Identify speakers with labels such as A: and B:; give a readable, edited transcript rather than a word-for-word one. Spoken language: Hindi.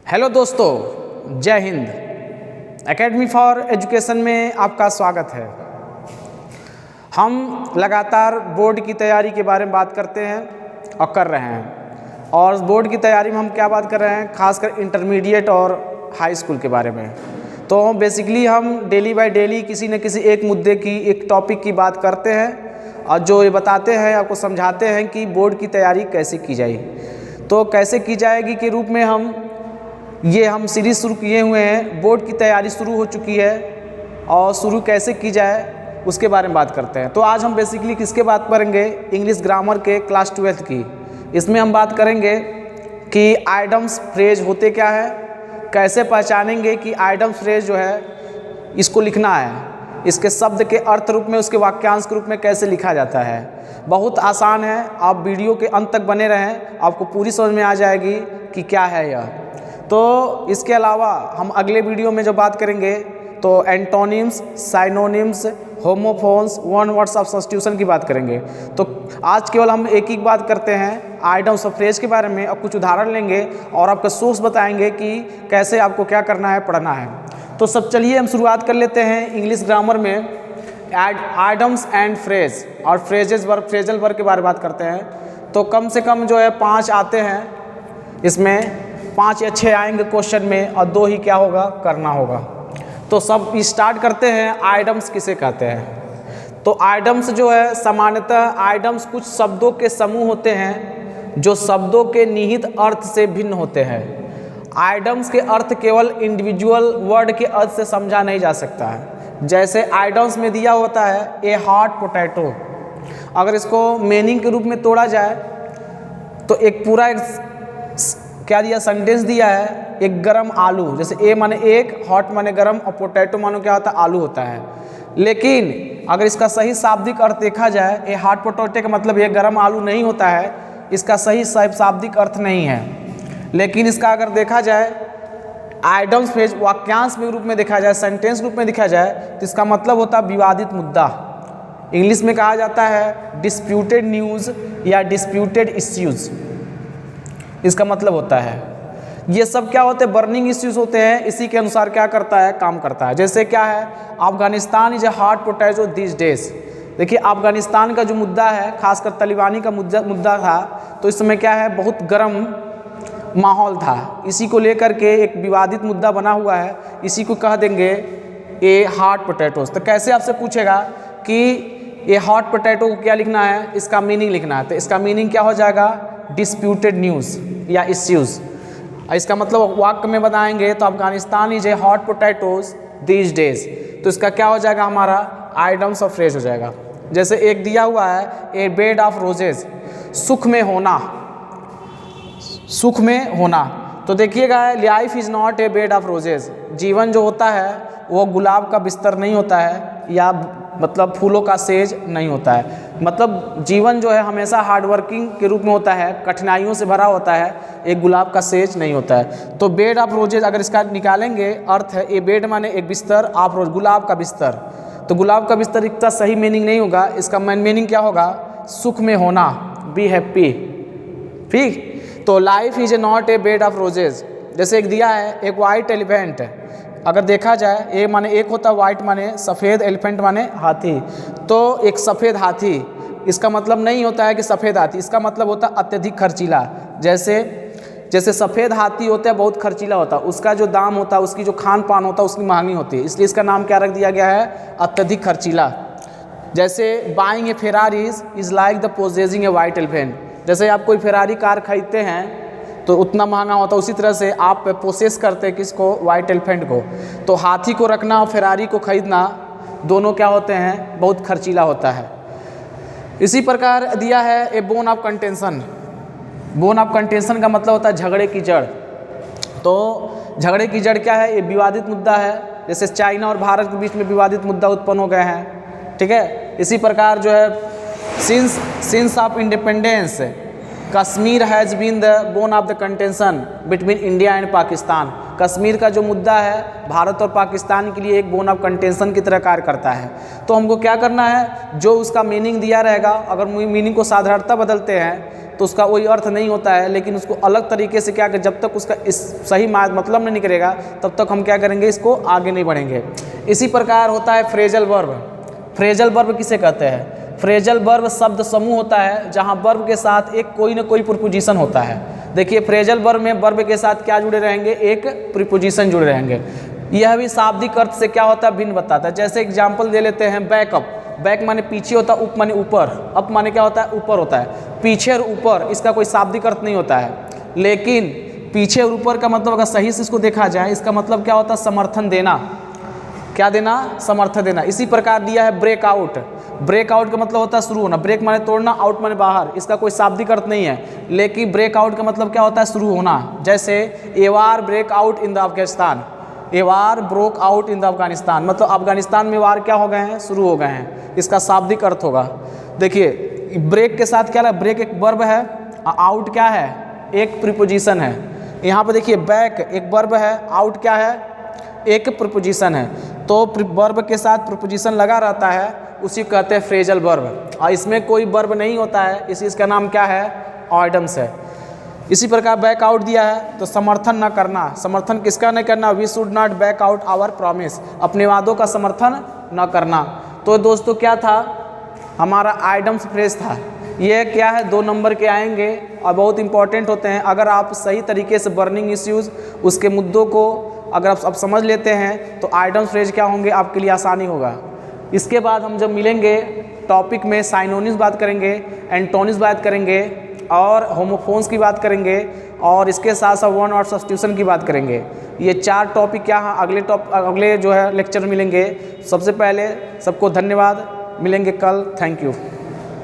A: हेलो दोस्तों, जय हिंद। एकेडमी फॉर एजुकेशन में आपका स्वागत है। हम लगातार बोर्ड की तैयारी के बारे में बात करते हैं और कर रहे हैं। और बोर्ड की तैयारी में हम क्या बात कर रहे हैं, खासकर इंटरमीडिएट और हाई स्कूल के बारे में। तो बेसिकली हम डेली बाय डेली किसी न किसी एक मुद्दे की, एक टॉपिक की बात करते हैं और जो ये बताते हैं, आपको समझाते हैं कि बोर्ड की तैयारी कैसे की जाए। तो कैसे की जाएगी के रूप में हम सीरीज़ शुरू किए हुए हैं। बोर्ड की तैयारी शुरू हो चुकी है और शुरू कैसे की जाए उसके बारे में बात करते हैं। तो आज हम बेसिकली किसके बात करेंगे, इंग्लिश ग्रामर के क्लास 12th की। इसमें हम बात करेंगे कि आइडम्स फ्रेज होते क्या है, कैसे पहचानेंगे कि आइडम्स फ्रेज जो है इसको लिखना है, इसके शब्द के अर्थ रूप में, उसके वाक्यांश के रूप में कैसे लिखा जाता है। बहुत आसान है, आप वीडियो के अंत तक बने रहें, आपको पूरी समझ में आ जाएगी कि क्या है यह। तो इसके अलावा हम अगले वीडियो में जो बात करेंगे तो antonyms, synonyms, homophones, one words of substitution की बात करेंगे। तो आज केवल हम एक ही बात करते हैं आइडम्स ऑफ फ्रेज के बारे में, और कुछ उदाहरण लेंगे और आपका सोर्स बताएंगे कि कैसे आपको क्या करना है, पढ़ना है। तो सब चलिए हम शुरुआत कर लेते हैं इंग्लिश ग्रामर में आइडम्स एंड फ्रेज और फ्रेजेस वर्ब, फ्रेजल वर्ब के बारे में बात करते हैं। तो कम से कम जो है 5 आते हैं, इसमें 5 या 6 आएंगे क्वेश्चन में और 2 ही क्या होगा, करना होगा। तो सब स्टार्ट करते हैं। आइडम्स किसे कहते हैं? तो आइडम्स जो है सामान्यतः आइडम्स कुछ शब्दों के समूह होते हैं जो शब्दों के निहित अर्थ से भिन्न होते हैं। आइडम्स के अर्थ केवल इंडिविजुअल वर्ड के अर्थ से समझा नहीं जा सकता है। जैसे आइडम्स में दिया होता है ए हॉट पोटैटो, अगर इसको मीनिंग के रूप में तोड़ा जाए तो एक पूरा क्या दिया, सेंटेंस दिया है, एक गरम आलू। जैसे ए माने एक, हॉट माने गरम और पोटैटो मानो क्या होता है, आलू होता है। लेकिन अगर इसका सही शाब्दिक अर्थ देखा जाए, ए हॉट पोटैटो का मतलब ये गरम आलू नहीं होता है, इसका सही शाब्दिक अर्थ नहीं है। लेकिन इसका अगर देखा जाए आइडम्स फ्रेज वाक्यांश के रूप में देखा जाए, सेंटेंस रूप में देखा जाए, तो इसका मतलब होता है विवादित मुद्दा। इंग्लिश में कहा जाता है डिस्प्यूटेड न्यूज़ या डिस्प्यूटेड इश्यूज़, इसका मतलब होता है। ये सब क्या होते हैं, बर्निंग इश्यूज होते हैं। इसी के अनुसार क्या करता है, काम करता है। जैसे क्या है, Afghanistan is a hot potato this days. देखिए अफगानिस्तान का जो मुद्दा है, खासकर तालिबानी का मुद्दा था, तो इस समय क्या है, बहुत गर्म माहौल था। इसी को लेकर के एक विवादित मुद्दा बना हुआ है, इसी को कह देंगे ए हॉट पोटैटोज। तो कैसे आपसे पूछेगा कि ये हॉट पोटैटो को क्या लिखना है, इसका मीनिंग लिखना है, तो इसका मीनिंग क्या हो जाएगा, डिस्प्यूटेड न्यूज़ या इश्यूज़। इसका मतलब वाक्य में बताएंगे तो Afghanistan is a hot potatoes these days, तो इसका क्या हो जाएगा, हमारा आइडम्स ऑफ फ्रेज हो जाएगा। जैसे एक दिया हुआ है ए बेड ऑफ रोजेज, सुख में होना, सुख में होना। तो देखिएगा life is not a bed of roses, जीवन जो होता है वो गुलाब का बिस्तर नहीं होता है, या मतलब फूलों का सेज नहीं होता है। मतलब जीवन जो है हमेशा हार्डवर्किंग के रूप में होता है, कठिनाइयों से भरा होता है, एक गुलाब का सेज नहीं होता है। तो बेड ऑफ रोजेज अगर इसका निकालेंगे अर्थ है, ए बेड माने एक बिस्तर, ऑफ रोज गुलाब का बिस्तर। तो गुलाब का बिस्तर इतना सही मीनिंग नहीं होगा, इसका मीनिंग क्या होगा, सुख में होना, बी हैप्पी। ठीक, तो life is a not a bed of roses. जैसे एक दिया है एक वाइट एलिफेंट, अगर देखा जाए ए माने एक होता है, वाइट माने सफ़ेद, एलिफेंट माने हाथी। तो एक सफ़ेद हाथी, इसका मतलब नहीं होता है कि सफ़ेद हाथी, इसका मतलब होता है अत्यधिक खर्चीला। जैसे सफ़ेद हाथी होता है बहुत खर्चीला होता है, उसका जो दाम होता है, उसकी जो खान पान होता है उसकी महंगी होती है, इसलिए इसका नाम क्या रख दिया गया है, अत्यधिक खर्चीला। जैसे buying A Ferrari is like the possessing A white elephant. जैसे आप कोई फेरारी कार खरीदते हैं तो उतना महंगा होता है, उसी तरह से आप प्रोसेस करते हैं किसको, वाइट एलिफेंट को। तो हाथी को रखना और फेरारी को खरीदना दोनों क्या होते हैं, बहुत खर्चीला होता है। इसी प्रकार दिया है a bone of contention. Bone of contention का मतलब होता है झगड़े की जड़। तो झगड़े की जड़ क्या है, ये विवादित मुद्दा है। जैसे चाइना और भारत के बीच में विवादित मुद्दा उत्पन्न हो गए हैं, ठीक है। इसी प्रकार जो है since of independence Kashmir has been the bone of the contention between India and Pakistan. Kashmir का जो मुद्दा है भारत और पाकिस्तान के लिए एक बोन ऑफ कंटेंशन की तरह कार्य करता है। तो हमको क्या करना है, जो उसका मीनिंग दिया रहेगा, अगर मीनिंग को साधारणता बदलते हैं तो उसका कोई अर्थ नहीं होता है, लेकिन उसको अलग तरीके से क्या कर, जब तक उसका इस सही मतलब नहीं निकलेगा तब तक हम क्या करेंगे, इसको आगे नहीं बढ़ेंगे। इसी प्रकार होता है फ्रेजल वर्ब। फ्रेजल वर्ब किसे कहते हैं? फ्रेजल वर्ब शब्द समूह होता है जहाँ वर्ब के साथ एक कोई ना कोई प्रीपोजिशन होता है। देखिए फ्रेजल वर्ब में वर्ब के साथ क्या जुड़े रहेंगे, एक प्रीपोजिशन जुड़े रहेंगे। यह भी शाब्दिक अर्थ से क्या होता है, भिन्न बताता है। जैसे एग्जाम्पल दे लेते हैं, बैकअप। बैक माने पीछे होता है, उप माने ऊपर, अप माने क्या होता है, ऊपर होता है। पीछे और ऊपर इसका कोई शाब्दिक अर्थ नहीं होता है, लेकिन पीछे और ऊपर का मतलब अगर सही से इसको देखा जाए, इसका मतलब क्या होता है, समर्थन देना। क्या देना, समर्थन देना। इसी प्रकार दिया है ब्रेकआउट। ब्रेकआउट का मतलब होता है शुरू होना। ब्रेक माने तोड़ना, आउट माने बाहर, इसका कोई शाब्दिक अर्थ नहीं है, लेकिन ब्रेकआउट का मतलब क्या होता है, शुरू होना। जैसे a war break out in the Afghanistan, a war broke out in the Afghanistan, मतलब अफगानिस्तान में वार क्या हो गए हैं, शुरू हो गए हैं, इसका शाब्दिक अर्थ होगा। देखिए ब्रेक के साथ क्या है, ब्रेक एक वर्ब है, आउट क्या है, एक प्रीपोजिशन है। यहाँ पे देखिए बैक एक वर्ब है, आउट क्या है, एक प्रीपोजिशन है। तो वर्ब के साथ प्रीपोजिशन लगा रहता है, उसी को कहते हैं फ्रेजल वर्ब। और इसमें कोई वर्ब नहीं होता है, इसका नाम क्या है, ऑयडम्स है। इसी प्रकार बैक आउट दिया है तो समर्थन न करना। समर्थन किसका नहीं करना, we should not back out our promise, अपने वादों का समर्थन न करना। तो दोस्तों क्या था, हमारा आइडम्स फ्रेज था। ये क्या है, 2 नंबर के आएंगे और बहुत इंपॉर्टेंट होते हैं। अगर आप सही तरीके से बर्निंग इश्यूज़, उसके मुद्दों को अगर आप समझ लेते हैं तो आइडम्स फ्रेज क्या होंगे, आपके लिए आसानी होगा। इसके बाद हम जब मिलेंगे टॉपिक में साइनोनिम्स बात करेंगे, एंटोनिम्स बात करेंगे और होमोफोन्स की बात करेंगे, और इसके साथ साथ वन वर्ड सब्स्टिट्यूशन की बात करेंगे। ये 4 टॉपिक क्या हैं, अगले जो है लेक्चर मिलेंगे। सबसे पहले सबको धन्यवाद, मिलेंगे कल, थैंक यू।